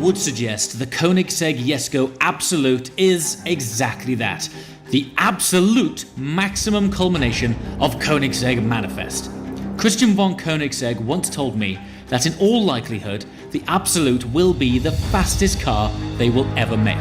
would suggest the Koenigsegg Jesko Absolut is exactly that. The absolute maximum culmination of Koenigsegg manifest. Christian von Koenigsegg once told me that in all likelihood, the Absolut will be the fastest car they will ever make.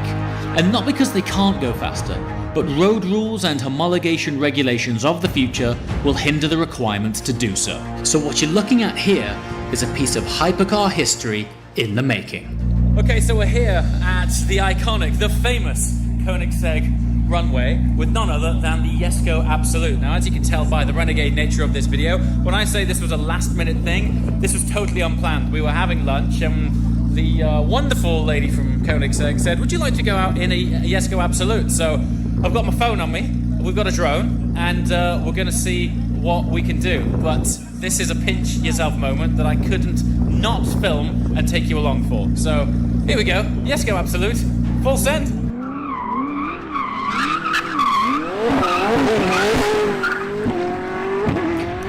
And not because they can't go faster, but road rules and homologation regulations of the future will hinder the requirements to do so. So what you're looking at here is a piece of hypercar history in the making. Okay, so we're here at the iconic, the famous Koenigsegg runway with none other than the Jesko Absolut. Now, as you can tell by the renegade nature of this video, when I say this was a last-minute thing, this was totally unplanned. We were having lunch and the wonderful lady from Koenigsegg said, would you like to go out in a Jesko Absolut? So I've got my phone on me, we've got a drone, and we're going to see what we can do. But this is a pinch yourself moment that I couldn't not film and take you along for. So here we go, Jesko Absolut, full send.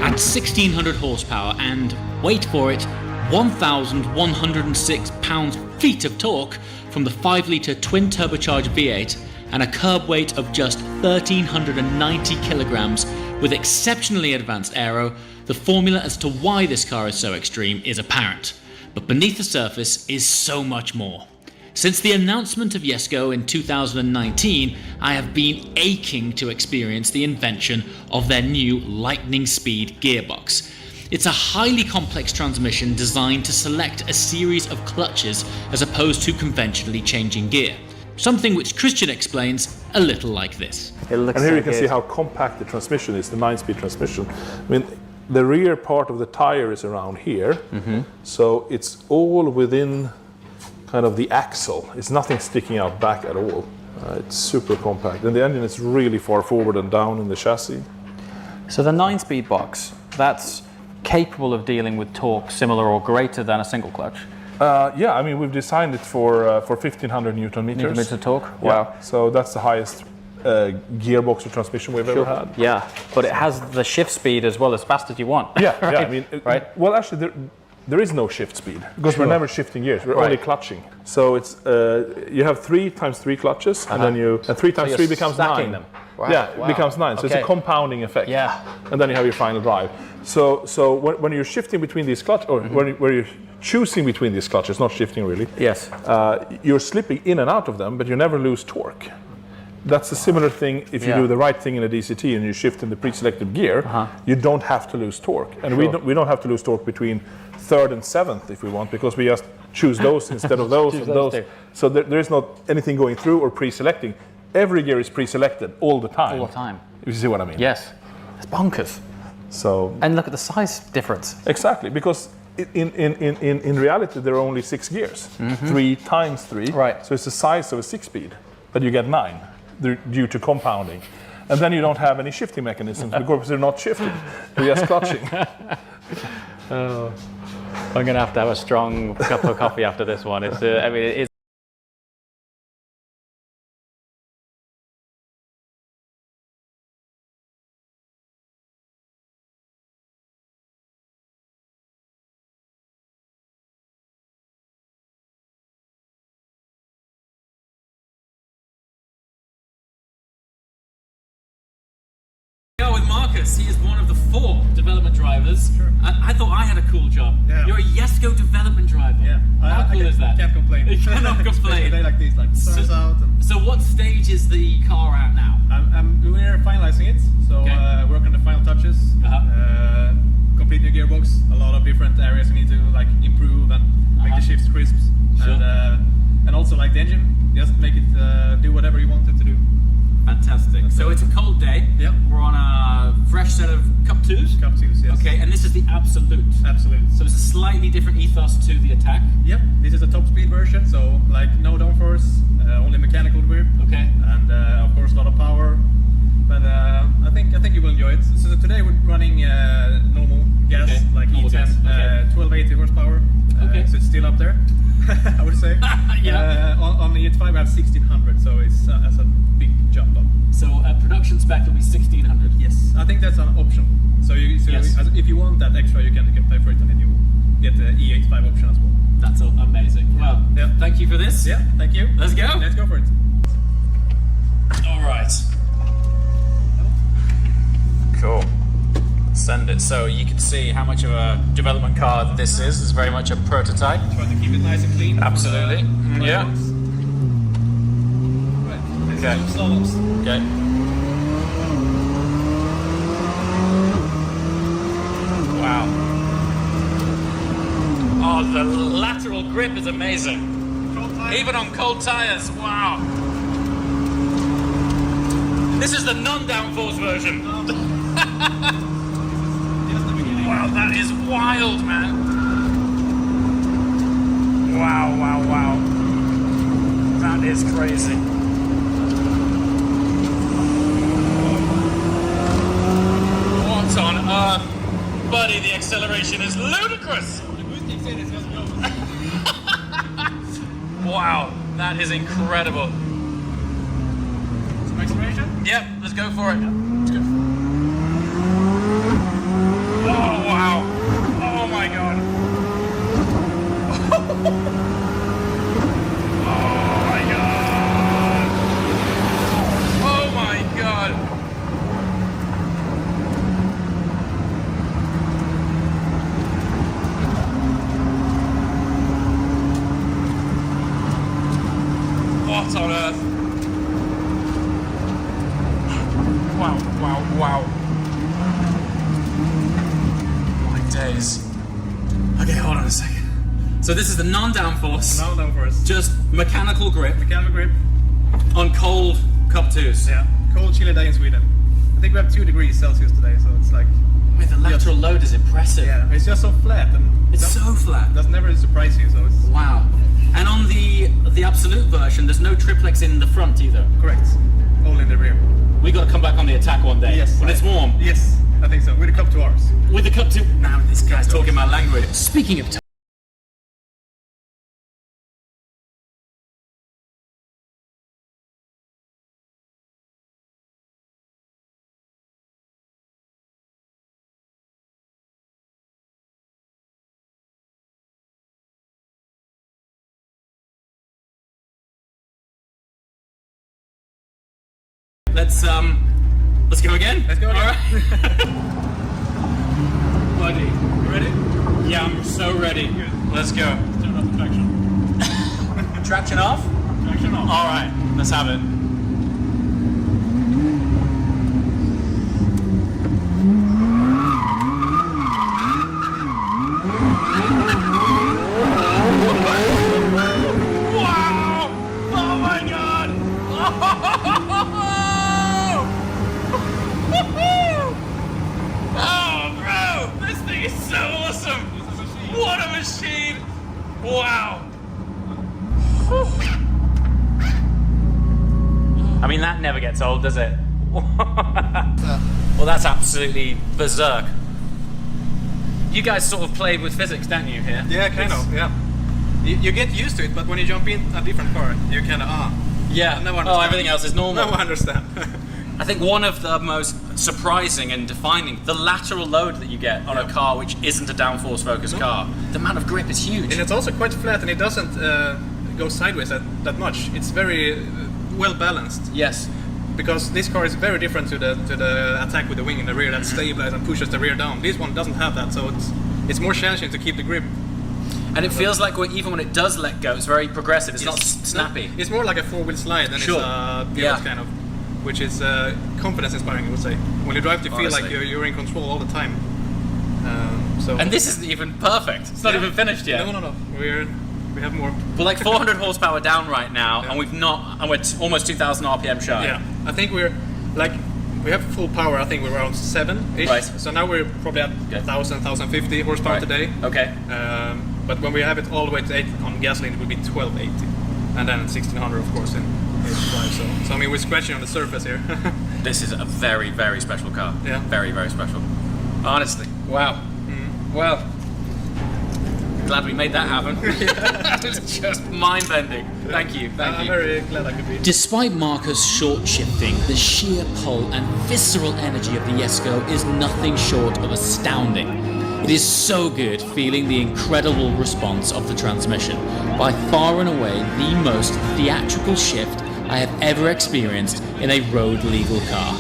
At 1600 horsepower and, wait for it, 1,106 pounds-feet of torque from the 5-litre twin-turbocharged V8 and a curb weight of just 1,390 kilograms with exceptionally advanced aero, the formula as to why this car is so extreme is apparent. But beneath the surface is so much more. Since the announcement of Jesko in 2019, I have been aching to experience the invention of their new lightning speed gearbox. It's a highly complex transmission designed to select a series of clutches as opposed to conventionally changing gear. Something which Christian explains a little like this. And here you can see how compact the transmission is, the 9-speed transmission. I mean, the rear part of the tire is around here, so it's all within kind of the axle. It's nothing sticking out back at all. It's super compact, and the engine is really far forward and down in the chassis. So the 9-speed box, that's capable of dealing with torque similar or greater than a single clutch? Yeah, I mean, we've designed it for 1,500 Newton meters. Newton meter torque? Wow. Yeah. So that's the highest gearbox or transmission we've ever had. Yeah, but it has the shift speed as well, as fast as you want. Yeah, right? yeah. I mean, right? Well, actually, there is no shift speed because we're never shifting gears. We're only clutching. So it's you have 3 times 3 clutches, and then and 3 times 3 becomes 9. Them. Wow. Yeah, it becomes 9. So it's a compounding effect. Yeah. And then you have your final drive. So when you're shifting between these clutches, or when you're choosing between these clutches, not shifting really. Yes. You're slipping in and out of them, but you never lose torque. That's a similar thing if you do the right thing in a DCT and you shift in the pre-selected gear. You don't have to lose torque, and we don't have to lose torque between 3rd and 7th if we want, because we just choose those instead of those and those. So there is not anything going through or pre-selecting. Every gear is pre-selected all the time. All the time. You see what I mean? Yes. It's bonkers. So. And look at the size difference. Exactly, because in reality there are only 6 gears, 3 times 3. Right. So it's the size of a 6-speed, but you get 9 due to compounding, and then you don't have any shifting mechanisms because they're not shifting; they're just clutching. I'm gonna have to have a strong cup of coffee after this one. It's, I mean, it's. With Marcus, he is one of the 4 development drivers. Sure. I thought I had a cool job. Yeah. You're a Jesko development driver. Yeah. How cool is that? Can't complain. You cannot complain. They like these, like stars out. And So what stage is the car at now? we're finalizing it. So work on the final touches. Complete new gearbox. A lot of different areas we need to like improve and make the shifts crisp. Sure. And also like the engine, just make it do whatever you want it to do. Fantastic. So it's a cold day. Yep. We're on a fresh set of Cup 2s. Cup 2s, yes. Okay, and this is the Absolut. Absolute. So it's a slightly different ethos to the Attack. Yep. This is a top speed version, so like no downforce, only mechanical grip. Okay. And of course a lot of power. But I think you will enjoy it. So today we're running normal gas, like normal E10, gas. Okay. 1280 horsepower. Okay. So it's still up there, I would say. Yeah. On the E5 we have 1600, so it's a big jump up. So production spec will be 1600. Yes, I think that's an option. So, if you want that extra, you can pay for it, and then you get the E85 option as well. That's amazing. Well, yeah. Thank thank you for this. Yeah, thank you. Let's go. Let's go for it. All right. Cool. Send it. So you can see how much of a development car this is. It's very much a prototype. Try to keep it nice and clean. Absolutely. Yeah. Right. Okay. Slaloms. Okay. Wow. Oh, the lateral grip is amazing. Even on cold tires. Wow. This is the non-downforce version. Wow, that is wild, man. Wow, wow, wow. That is crazy. What on earth? Buddy, the acceleration is ludicrous. Wow, that is incredible. Some acceleration? Yep, let's go for it. Let's go. Oh, wow. Oh, my God. Oh, my God. Oh, my God. What on earth? Wow, wow, wow. My days. Okay, hold on a second. So this is the non-downforce, No downforce. just mechanical grip Mechanical grip. on cold Cup 2s. Yeah. Cold chilly day in Sweden. I think we have 2 degrees Celsius today, so it's like... Wait, the lateral load is impressive. Yeah, it's just so flat and... It's so flat. That's never surprise you, so it's... Wow. And on the Absolute version, there's no triplex in the front either. Correct. All in the rear. We got to come back on the attack one day. Yes. When it's warm. Yes, I think so. With a Cup 2Rs. With the Cup 2... Now this guy's talking my language. Speaking of let's go again. Let's go again. All right. Buddy, you ready? Yeah, I'm so ready. Good. Let's go. Turn off the traction. Traction off? Traction off. All right, let's have it. Wow! Oh my God! Oh, bro! This thing is so awesome! What a machine! Wow! I mean, that never gets old, does it? Well, that's absolutely berserk. You guys sort of played with physics, don't you, here? Yeah, kind of, yeah. You get used to it, but when you jump in a different car, you kind of, Yeah. No one Oh, understands. everything else is normal. No one understand. I think one of the most surprising and defining, the lateral load that you get on a car which isn't a downforce focused car. The amount of grip is huge. And it's also quite flat, and it doesn't go sideways that much. It's very well balanced. Yes. Because this car is very different to the attack with the wing in the rear that stabilizes and pushes the rear down. This one doesn't have that, so it's more challenging to keep the grip. And it feels like even when it does let go, it's very progressive. It's not snappy. It's more like a 4-wheel slide than Sure. it's a pivot kind of, which is confidence inspiring, I would say. When you drive, you feel like Honestly. you're in control all the time. And this isn't even perfect. It's not even finished yet. No. We have more. We're like 400 horsepower down right now, and we're almost 2,000 RPM shy. Yeah, I think we have full power. I think we're around 7-ish. Right. So now we're probably at 1,000, 1,050 horsepower Right. today. Okay. But when we have it all the way to 8 on gasoline, it will be 1280, and then 1,600 of course in drive. So I mean, we're scratching on the surface here. This is a very, very special car. Yeah. Very, very special. Honestly. Wow. Well, glad we made that happen. It's just mind-bending. Thank you. Thank I'm you. very glad I could be. Despite Marco's short shifting, the sheer pull and visceral energy of the Jesko is nothing short of astounding. It is so good feeling the incredible response of the transmission. By far and away the most theatrical shift I have ever experienced in a road legal car.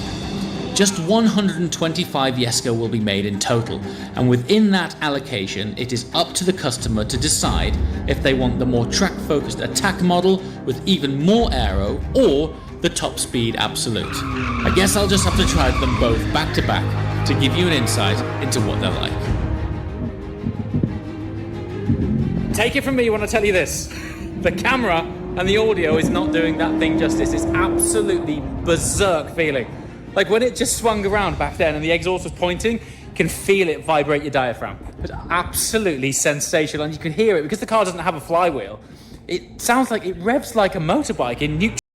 Just 125 Jesko will be made in total, and within that allocation it is up to the customer to decide if they want the more track-focused attack model with even more aero, or the top speed Absolut. I guess I'll just have to try them both back to back to give you an insight into what they're like. Take it from me when I tell you this. The camera and the audio is not doing that thing justice. It's absolutely berserk feeling. Like when it just swung around back then and the exhaust was pointing, you can feel it vibrate your diaphragm. It's absolutely sensational, and you can hear it because the car doesn't have a flywheel. It sounds like it revs like a motorbike in neutral.